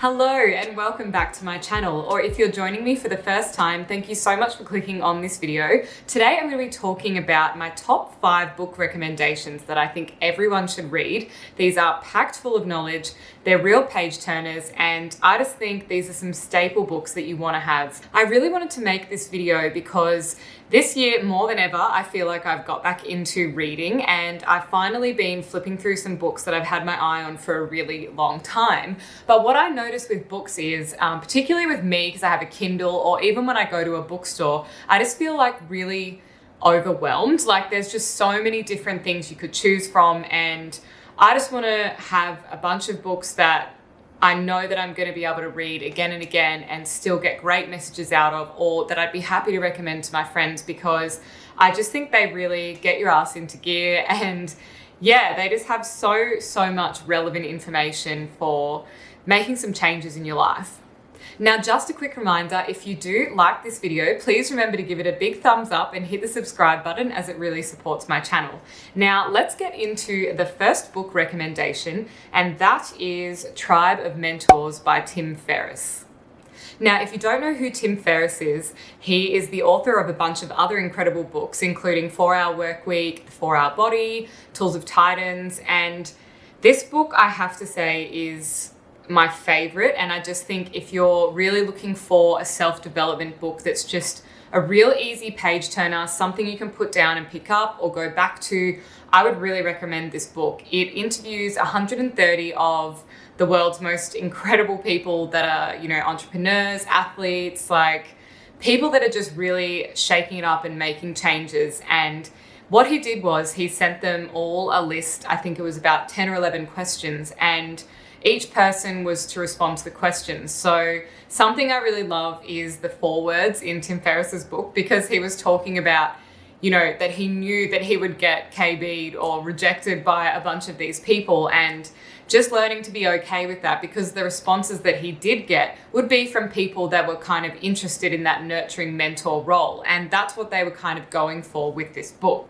Hello and welcome back to my channel, or if you're joining me for the first time, thank you so much for clicking on this video. Today I'm going to be talking about my top 5 book recommendations that I think everyone should read. These are packed full of knowledge, they're real page turners, and I just think these are some staple books that you want to have. I really wanted to make this video because this year, more than ever, I feel like I've got back into reading, and I've finally been flipping through some books that I've had my eye on for a really long time. But what I notice with books is, particularly with me, because I have a Kindle, or even when I go to a bookstore, I just feel like really overwhelmed. Like there's just so many different things you could choose from, and I just want to have a bunch of books that I know that I'm going to be able to read again and again and still get great messages out of, or that I'd be happy to recommend to my friends, because I just think they really get your ass into gear, and yeah, they just have so much relevant information for making some changes in your life. Now, just a quick reminder, if you do like this video, please remember to give it a big thumbs up and hit the subscribe button, as it really supports my channel. Now, let's get into the first book recommendation, and that is Tribe of Mentors by Tim Ferriss. Now, if you don't know who Tim Ferriss is, he is the author of a bunch of other incredible books, including 4-Hour Workweek, The 4-Hour Body, Tools of Titans, and this book, I have to say, is my favorite. And I just think if you're really looking for a self-development book that's just a real easy page turner, something you can put down and pick up or go back to, I would really recommend this book. It interviews 130 of the world's most incredible people that are, entrepreneurs, athletes, like people that are just really shaking it up and making changes. And what he did was he sent them all a list. I think it was about 10 or 11 questions, and each person was to respond to the questions. So something I really love is the forewords in Tim Ferriss's book, because he was talking about, that he knew that he would get KB'd or rejected by a bunch of these people, and just learning to be okay with that, because the responses that he did get would be from people that were kind of interested in that nurturing mentor role. And that's what they were kind of going for with this book.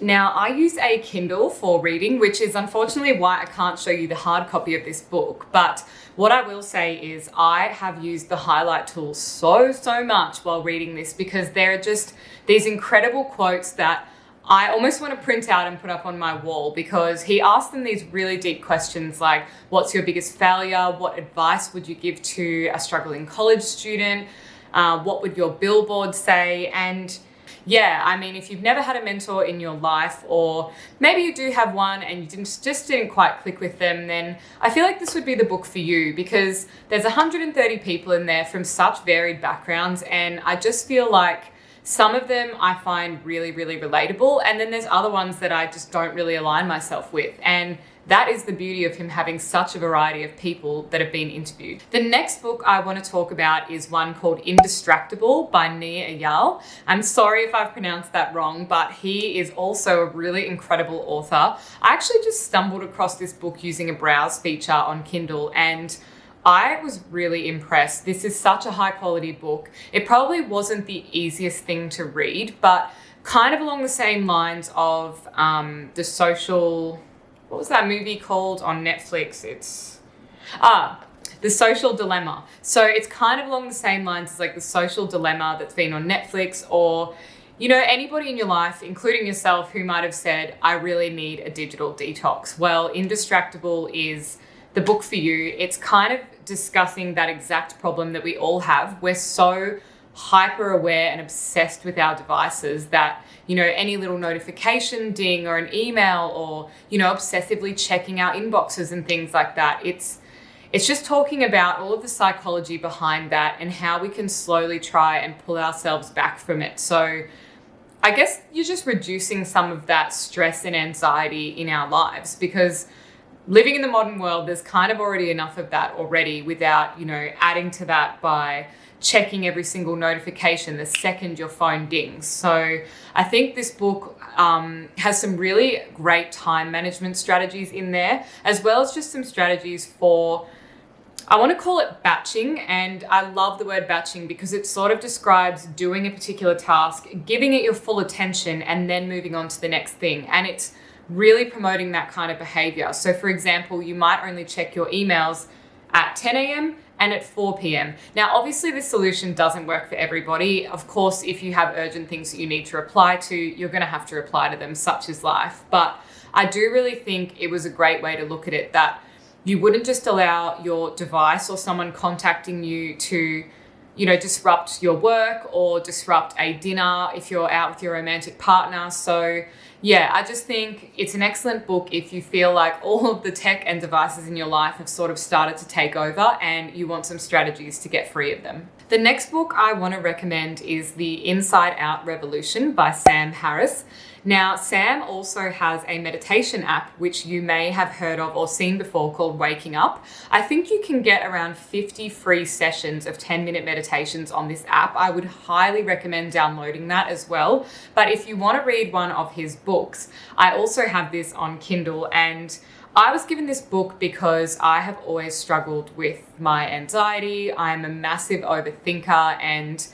Now, I use a Kindle for reading, which is unfortunately why I can't show you the hard copy of this book. But what I will say is I have used the highlight tool so much while reading this, because there are just these incredible quotes that I almost want to print out and put up on my wall, because he asked them these really deep questions like, what's your biggest failure? What advice would you give to a struggling college student? What would your billboard say? And yeah, I mean, if you've never had a mentor in your life, or maybe you do have one and you just didn't quite click with them, then I feel like this would be the book for you, because there's 130 people in there from such varied backgrounds, and I just feel like some of them I find really relatable, and then there's other ones that I just don't really align myself with. And that is the beauty of him having such a variety of people that have been interviewed. The next book I want to talk about is one called Indestructible by Nia Ayal. I'm sorry if I've pronounced that wrong, but he is also a really incredible author. I actually just stumbled across this book using a browse feature on Kindle, and I was really impressed. This is such a high quality book. It probably wasn't the easiest thing to read, but kind of along the same lines of the social... What was that movie called on Netflix? It's The Social Dilemma. So it's kind of along the same lines as like The Social Dilemma that's been on Netflix, or anybody in your life, including yourself, who might have said, I really need a digital detox. Well, Indestructible is the book for you. It's kind of discussing that exact problem that we all have. We're so hyper aware and obsessed with our devices that any little notification ding or an email, or obsessively checking our inboxes and things like that. It's just talking about all of the psychology behind that and how we can slowly try and pull ourselves back from it. So I guess you're just reducing some of that stress and anxiety in our lives, because living in the modern world, there's kind of already enough of that already, without adding to that by checking every single notification the second your phone dings. So I think this book has some really great time management strategies in there, as well as just some strategies for, I want to call it batching. And I love the word batching because it sort of describes doing a particular task, giving it your full attention, and then moving on to the next thing. And it's really promoting that kind of behavior. So for example, you might only check your emails at 10 a.m. and at 4 p.m. Now, obviously, this solution doesn't work for everybody. Of course, if you have urgent things that you need to reply to, you're going to have to reply to them, such is life. But I do really think it was a great way to look at it, that you wouldn't just allow your device or someone contacting you to, disrupt your work or disrupt a dinner if you're out with your romantic partner. So yeah, I just think it's an excellent book if you feel like all of the tech and devices in your life have sort of started to take over and you want some strategies to get free of them. The next book I want to recommend is The Inside Out Revolution by Sam Harris. Now, Sam also has a meditation app, which you may have heard of or seen before, called Waking Up. I think you can get around 50 free sessions of 10-minute meditations on this app. I would highly recommend downloading that as well. But if you want to read one of his books, I also have this on Kindle, and I was given this book because I have always struggled with my anxiety. I'm a massive overthinker, and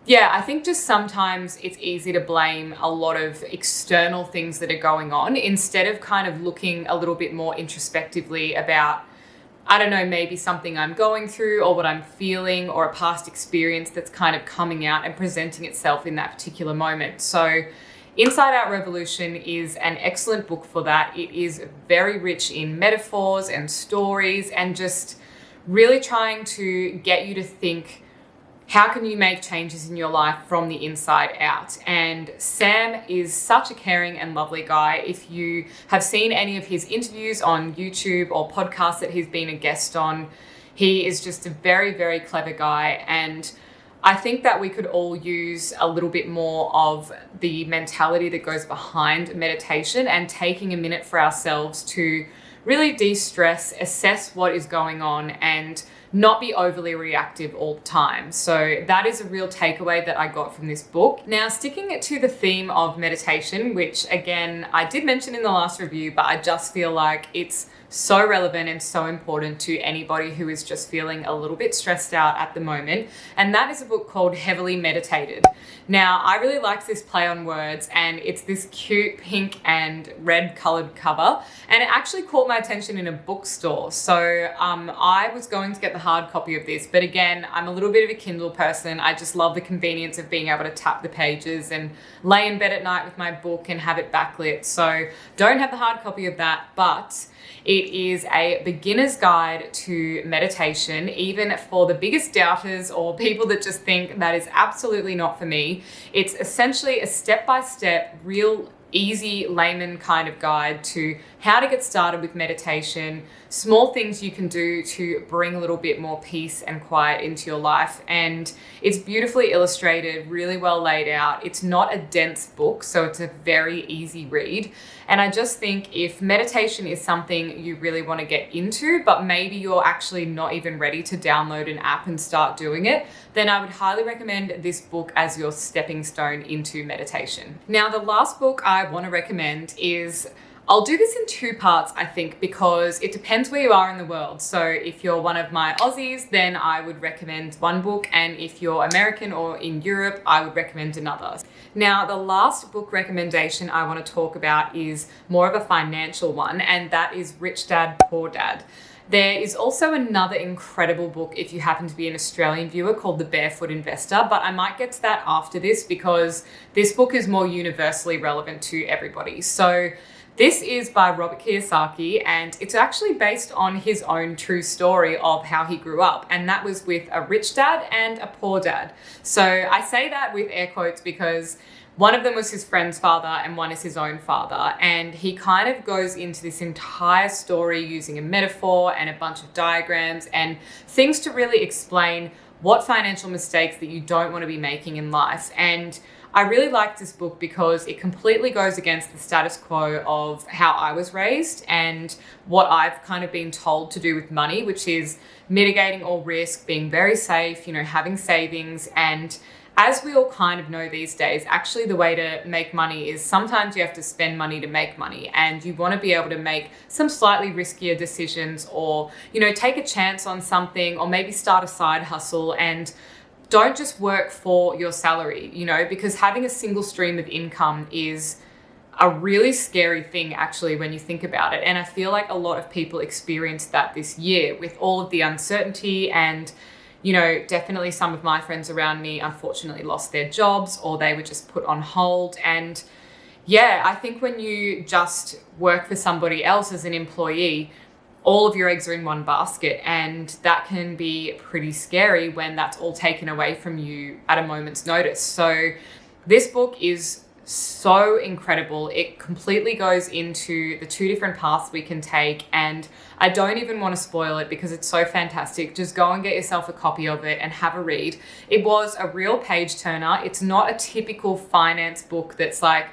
yeah, I think just sometimes it's easy to blame a lot of external things that are going on instead of kind of looking a little bit more introspectively about, I don't know, maybe something I'm going through or what I'm feeling or a past experience that's kind of coming out and presenting itself in that particular moment. So Inside Out Revolution is an excellent book for that. It is very rich in metaphors and stories and just really trying to get you to think, how can you make changes in your life from the inside out? And Sam is such a caring and lovely guy. If you have seen any of his interviews on YouTube or podcasts that he's been a guest on, he is just a very, very clever guy. And I think that we could all use a little bit more of the mentality that goes behind meditation and taking a minute for ourselves to really de-stress, assess what is going on, and not be overly reactive all the time. So that is a real takeaway that I got from this book. Now, sticking to the theme of meditation, which again, I did mention in the last review, but I just feel like it's so relevant and so important to anybody who is just feeling a little bit stressed out at the moment. And that is a book called Heavily Meditated. Now, I really liked this play on words, and it's this cute pink and red colored cover. And it actually caught my attention in a bookstore. So I was going to get the hard copy of this, but again, I'm a little bit of a Kindle person. I just love the convenience of being able to tap the pages and lay in bed at night with my book and have it backlit. So don't have the hard copy of that, but it is a beginner's guide to meditation, even for the biggest doubters or people that just think that is absolutely not for me. It's essentially a step-by-step, real easy layman kind of guide to how to get started with meditation, small things you can do to bring a little bit more peace and quiet into your life. And it's beautifully illustrated, really well laid out. It's not a dense book, so it's a very easy read. And I just think if meditation is something you really want to get into, but maybe you're actually not even ready to download an app and start doing it, then I would highly recommend this book as your stepping stone into meditation. Now, the last book I want to recommend is, I'll do this in two parts, I think, because it depends where you are in the world. So if you're one of my Aussies, then I would recommend one book. And if you're American or in Europe, I would recommend another. Now, the last book recommendation I want to talk about is more of a financial one, and that is Rich Dad, Poor Dad. There is also another incredible book if you happen to be an Australian viewer called The Barefoot Investor, but I might get to that after this because this book is more universally relevant to everybody. So this is by Robert Kiyosaki, and it's actually based on his own true story of how he grew up, and that was with a rich dad and a poor dad. So I say that with air quotes because one of them was his friend's father and one is his own father. And he kind of goes into this entire story using a metaphor and a bunch of diagrams and things to really explain what financial mistakes that you don't want to be making in life. And I really like this book because it completely goes against the status quo of how I was raised and what I've kind of been told to do with money, which is mitigating all risk, being very safe, having savings. And as we all kind of know these days, actually the way to make money is sometimes you have to spend money to make money, and you want to be able to make some slightly riskier decisions or, take a chance on something or maybe start a side hustle and don't just work for your salary, because having a single stream of income is a really scary thing actually when you think about it. And I feel like a lot of people experienced that this year with all of the uncertainty, and definitely some of my friends around me unfortunately lost their jobs, or they were just put on hold. And yeah, I think when you just work for somebody else as an employee, all of your eggs are in one basket, and that can be pretty scary when that's all taken away from you at a moment's notice. So this book is so incredible. It completely goes into the two different paths we can take, and I don't even want to spoil it because it's so fantastic. Just go and get yourself a copy of it and have a read. It was a real page turner. It's not a typical finance book that's like,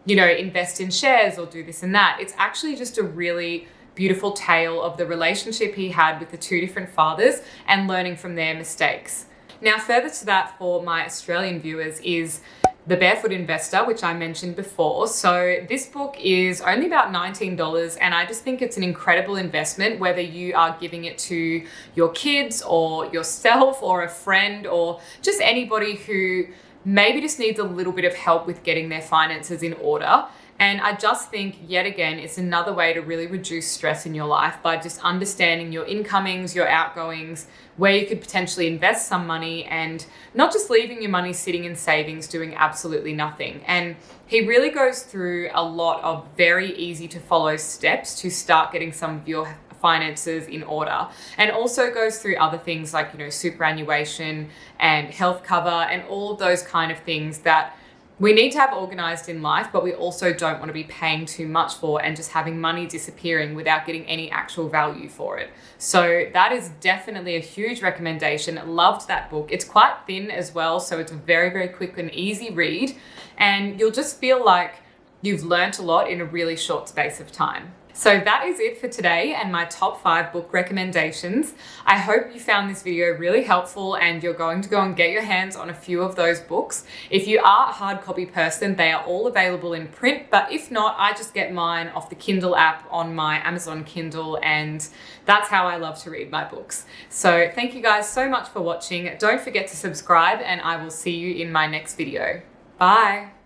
invest in shares or do this and that. It's actually just a really beautiful tale of the relationship he had with the two different fathers and learning from their mistakes. Now, further to that for my Australian viewers is The Barefoot Investor, which I mentioned before. So this book is only about $19, and I just think it's an incredible investment, whether you are giving it to your kids or yourself or a friend or just anybody who maybe just needs a little bit of help with getting their finances in order. And I just think, yet again, it's another way to really reduce stress in your life by just understanding your incomings, your outgoings, where you could potentially invest some money, and not just leaving your money sitting in savings doing absolutely nothing. And he really goes through a lot of very easy to follow steps to start getting some of your finances in order, and also goes through other things like, superannuation and health cover and all of those kind of things that we need to have organized in life, but we also don't want to be paying too much for and just having money disappearing without getting any actual value for it. So that is definitely a huge recommendation. Loved that book. It's quite thin as well, so it's a very, very quick and easy read, and you'll just feel like you've learnt a lot in a really short space of time. So that is it for today and my top 5 book recommendations. I hope you found this video really helpful and you're going to go and get your hands on a few of those books. If you are a hard copy person, they are all available in print, but if not, I just get mine off the Kindle app on my Amazon Kindle, and that's how I love to read my books. So thank you guys so much for watching. Don't forget to subscribe, and I will see you in my next video. Bye.